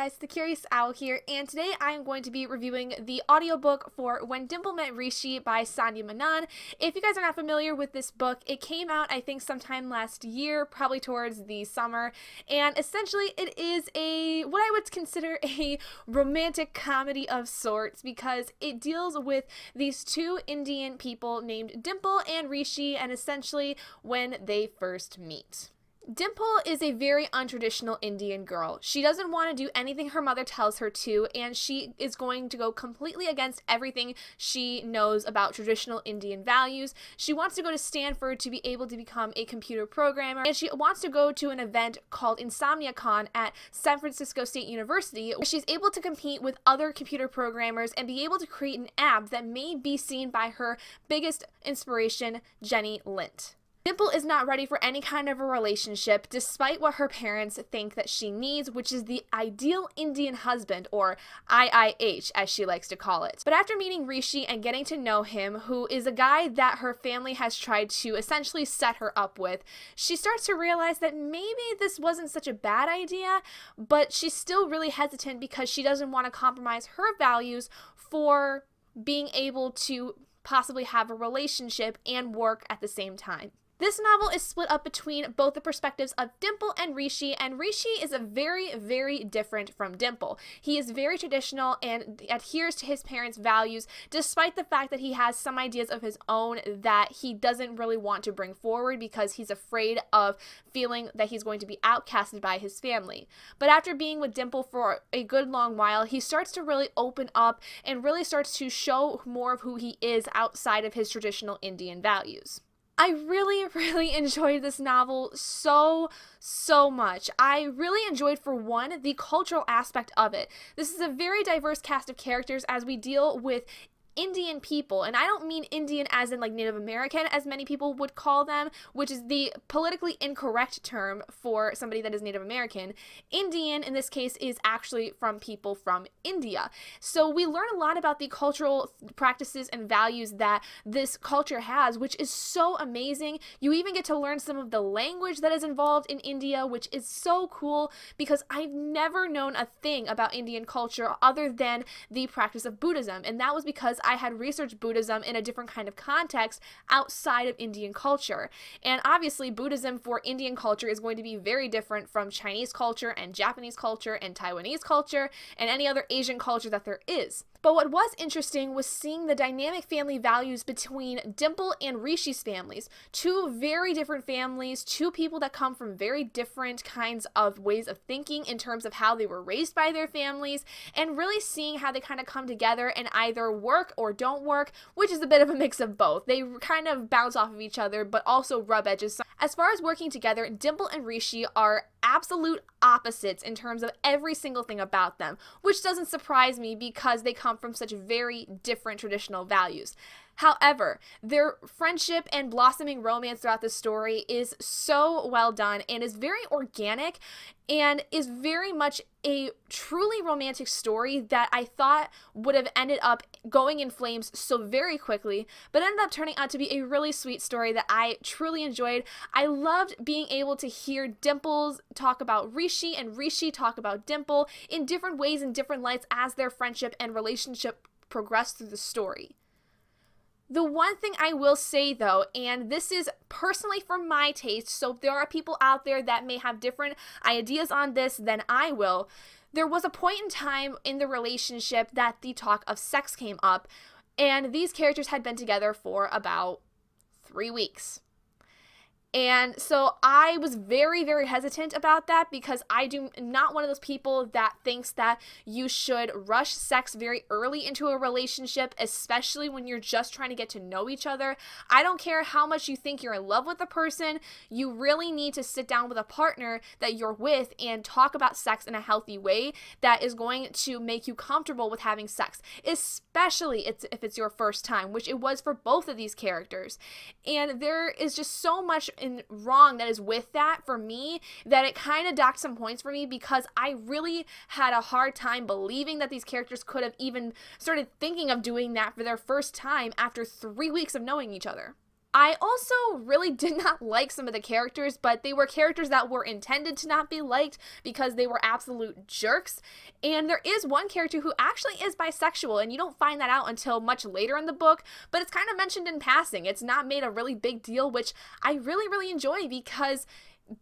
guys, the Curious Owl here, and today I am going to be reviewing the audiobook for When Dimple Met Rishi by Sandhya Menon. If you guys are not familiar with this book, it came out I think sometime last year, probably towards the summer, and essentially it is what I would consider a romantic comedy of sorts because it deals with these two Indian people named Dimple and Rishi and essentially when they first meet. Dimple is a very untraditional Indian girl. She doesn't want to do anything her mother tells her to, and she is going to go completely against everything she knows about traditional Indian values. She wants to go to Stanford to be able to become a computer programmer, and she wants to go to an event called InsomniaCon at San Francisco State University, where she's able to compete with other computer programmers and be able to create an app that may be seen by her biggest inspiration, Jenny Lint. Dimple is not ready for any kind of a relationship, despite what her parents think that she needs, which is the ideal Indian husband, or IIH, as she likes to call it. But after meeting Rishi and getting to know him, who is a guy that her family has tried to essentially set her up with, she starts to realize that maybe this wasn't such a bad idea, but she's still really hesitant because she doesn't want to compromise her values for being able to possibly have a relationship and work at the same time. This novel is split up between both the perspectives of Dimple and Rishi is a very, very different from Dimple. He is very traditional and adheres to his parents' values, despite the fact that he has some ideas of his own that he doesn't really want to bring forward because he's afraid of feeling that he's going to be outcasted by his family. But after being with Dimple for a good long while, he starts to really open up and really starts to show more of who he is outside of his traditional Indian values. I really enjoyed this novel so much. I really enjoyed, for one, the cultural aspect of it. This is a very diverse cast of characters as we deal with Indian people, and I don't mean Indian as in like Native American, as many people would call them, which is the politically incorrect term for somebody that is Native American. Indian, in this case, is actually from people from India. So we learn a lot about the cultural practices and values that this culture has, which is so amazing. You even get to learn some of the language that is involved in India, which is so cool because I've never known a thing about Indian culture other than the practice of Buddhism, and that was because I had researched Buddhism in a different kind of context outside of Indian culture. And obviously Buddhism for Indian culture is going to be very different from Chinese culture and Japanese culture and Taiwanese culture and any other Asian culture that there is. But what was interesting was seeing the dynamic family values between Dimple and Rishi's families. Two very different families, two people that come from very different kinds of ways of thinking in terms of how they were raised by their families, and really seeing how they kind of come together and either work or don't work, which is a bit of a mix of both. They kind of bounce off of each other, but also rub edges. As far as working together, Dimple and Rishi are absolute opposites in terms of every single thing about them, which doesn't surprise me because they come from such very different traditional values. However, their friendship and blossoming romance throughout the story is so well done and is very organic and is very much a truly romantic story that I thought would have ended up going in flames so very quickly, but ended up turning out to be a really sweet story that I truly enjoyed. I loved being able to hear Dimples talk about Rishi and Rishi talk about Dimple in different ways and different lights as their friendship and relationship progressed through the story. The one thing I will say though, and this is personally for my taste, so there are people out there that may have different ideas on this than I will, there was a point in time in the relationship that the talk of sex came up, and these characters had been together for about 3 weeks. And so I was very hesitant about that because I do not one of those people that thinks that you should rush sex very early into a relationship, especially when you're just trying to get to know each other. I don't care how much you think you're in love with a person, you really need to sit down with a partner that you're with and talk about sex in a healthy way that is going to make you comfortable with having sex, especially if it's your first time, which it was for both of these characters. And there is just so much wrong that is with that for me that it kind of docked some points for me because I really had a hard time believing that these characters could have even started thinking of doing that for their first time after 3 weeks of knowing each other. I also really did not like some of the characters, but they were characters that were intended to not be liked because they were absolute jerks. And there is one character who actually is bisexual, and you don't find that out until much later in the book, but it's kind of mentioned in passing. It's not made a really big deal, which I really, really enjoy, because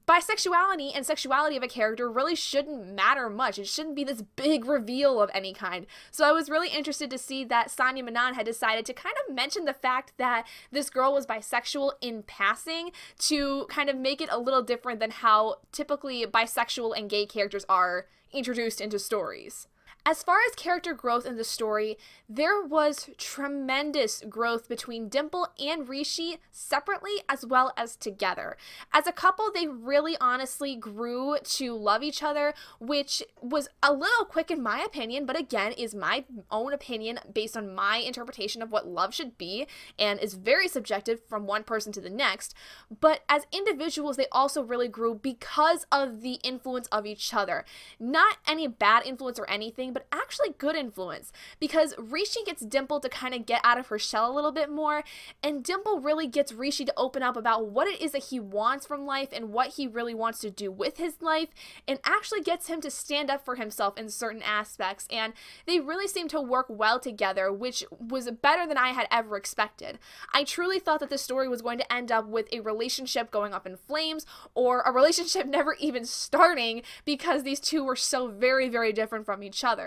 bisexuality and sexuality of a character really shouldn't matter much. It shouldn't be this big reveal of any kind. So I was really interested to see that Sandhya Menon had decided to kind of mention the fact that this girl was bisexual in passing, to kind of make it a little different than how typically bisexual and gay characters are introduced into stories. As far as character growth in the story, there was tremendous growth between Dimple and Rishi separately as well as together. As a couple, they really honestly grew to love each other, which was a little quick in my opinion, but again, is my own opinion based on my interpretation of what love should be, and is very subjective from one person to the next. But as individuals, they also really grew because of the influence of each other. Not any bad influence or anything, but actually good influence, because Rishi gets Dimple to kind of get out of her shell a little bit more, and Dimple really gets Rishi to open up about what it is that he wants from life and what he really wants to do with his life, and actually gets him to stand up for himself in certain aspects, and they really seem to work well together, which was better than I had ever expected. I truly thought that the story was going to end up with a relationship going up in flames, or a relationship never even starting, because these two were so very, very different from each other.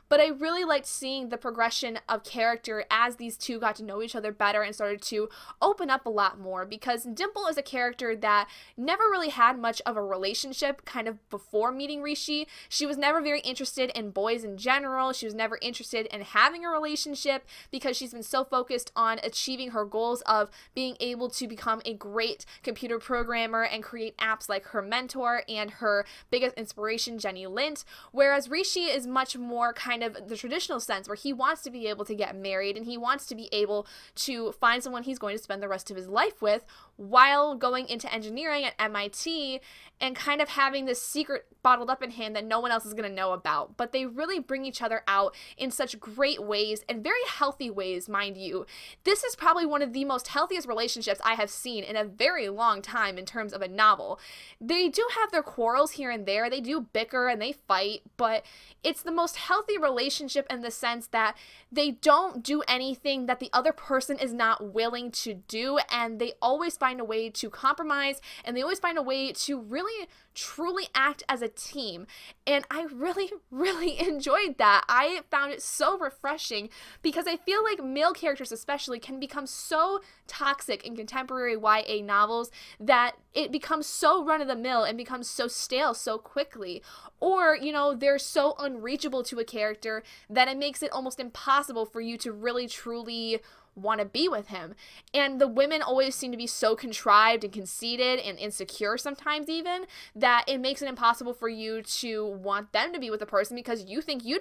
But I really liked seeing the progression of character as these two got to know each other better and started to open up a lot more, because Dimple is a character that never really had much of a relationship kind of before meeting Rishi. She was never very interested in boys in general. She was never interested in having a relationship, because she's been so focused on achieving her goals of being able to become a great computer programmer and create apps like her mentor and her biggest inspiration, Jenny Lint, whereas Rishi is much more kind of the traditional sense, where he wants to be able to get married and he wants to be able to find someone he's going to spend the rest of his life with, while going into engineering at MIT and kind of having this secret bottled up in him that no one else is going to know about. But they really bring each other out in such great ways, and very healthy ways, mind you. This is probably one of the most healthiest relationships I have seen in a very long time in terms of a novel. They do have their quarrels here and there, they do bicker and they fight, but it's the most healthy relationship in the sense that they don't do anything that the other person is not willing to do, and they always find a way to compromise, and they always find a way to really truly act as a team. And I really, really enjoyed that. I found it so refreshing, because I feel like male characters especially can become so toxic in contemporary YA novels that it becomes so run-of-the-mill and becomes so stale so quickly. Or, they're so unreachable to a character that it makes it almost impossible for you to really truly want to be with him. And the women always seem to be so contrived and conceited and insecure sometimes even, that it makes it impossible for you to want them to be with the person, because you think you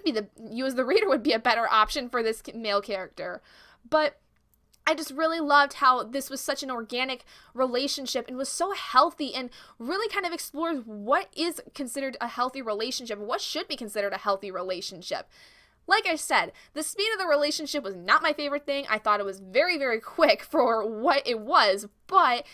as the reader would be a better option for this male character. But I just really loved how this was such an organic relationship and was so healthy, and really kind of explores what is considered a healthy relationship, what should be considered a healthy relationship. Like I said, the speed of the relationship was not my favorite thing. I thought it was very, very quick for what it was, but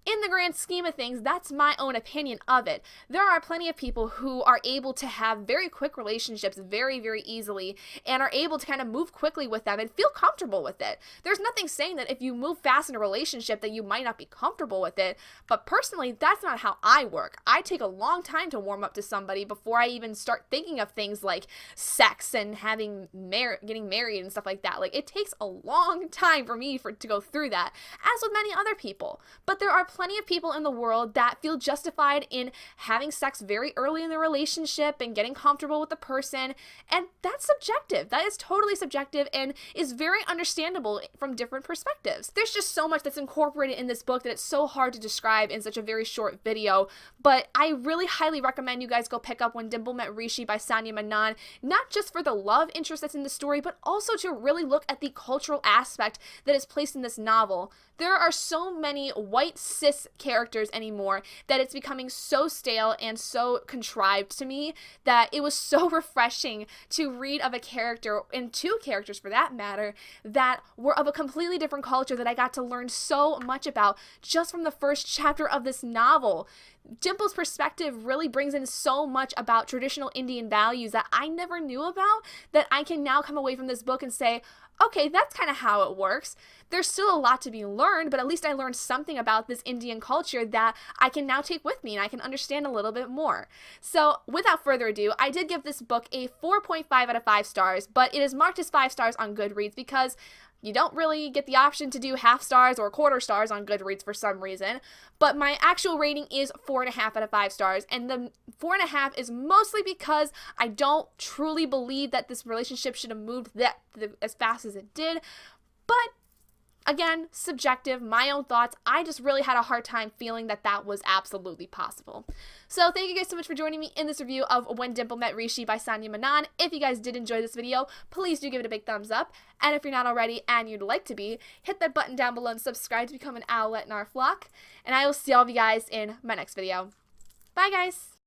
in the grand scheme of things, that's my own opinion of it. There are plenty of people who are able to have very quick relationships very, very easily, and are able to kind of move quickly with them and feel comfortable with it. There's nothing saying that if you move fast in a relationship that you might not be comfortable with it, but personally, that's not how I work. I take a long time to warm up to somebody before I even start thinking of things like sex and getting married and stuff like that. Like, it takes a long time for me to go through that, as with many other people. But there are plenty of people in the world that feel justified in having sex very early in the relationship and getting comfortable with the person, and that's subjective. That is totally subjective and is very understandable from different perspectives. There's just so much that's incorporated in this book that it's so hard to describe in such a very short video, but I really highly recommend you guys go pick up When Dimple Met Rishi by Sandhya Menon, not just for the love interest that's in the story, but also to really look at the cultural aspect that is placed in this novel. There are so many white cis characters anymore that it's becoming so stale and so contrived to me that it was so refreshing to read of a character, and two characters for that matter, that were of a completely different culture that I got to learn so much about just from the first chapter of this novel. Dimple's perspective really brings in so much about traditional Indian values that I never knew about, that I can now come away from this book and say, okay, that's kind of how it works. There's still a lot to be learned, but at least I learned something about this Indian culture that I can now take with me and I can understand a little bit more. So without further ado, I did give this book a 4.5 out of 5 stars, but it is marked as 5 stars on Goodreads because you don't really get the option to do half stars or quarter stars on Goodreads for some reason, but my actual rating is 4.5 out of 5 stars, and the 4.5 is mostly because I don't truly believe that this relationship should have moved as fast as it did, but again, subjective, my own thoughts. I just really had a hard time feeling that that was absolutely possible. So thank you guys so much for joining me in this review of When Dimple Met Rishi by Sandhya Menon. If you guys did enjoy this video, please do give it a big thumbs up. And if you're not already and you'd like to be, hit that button down below and subscribe to become an owlet in our flock. And I will see all of you guys in my next video. Bye guys!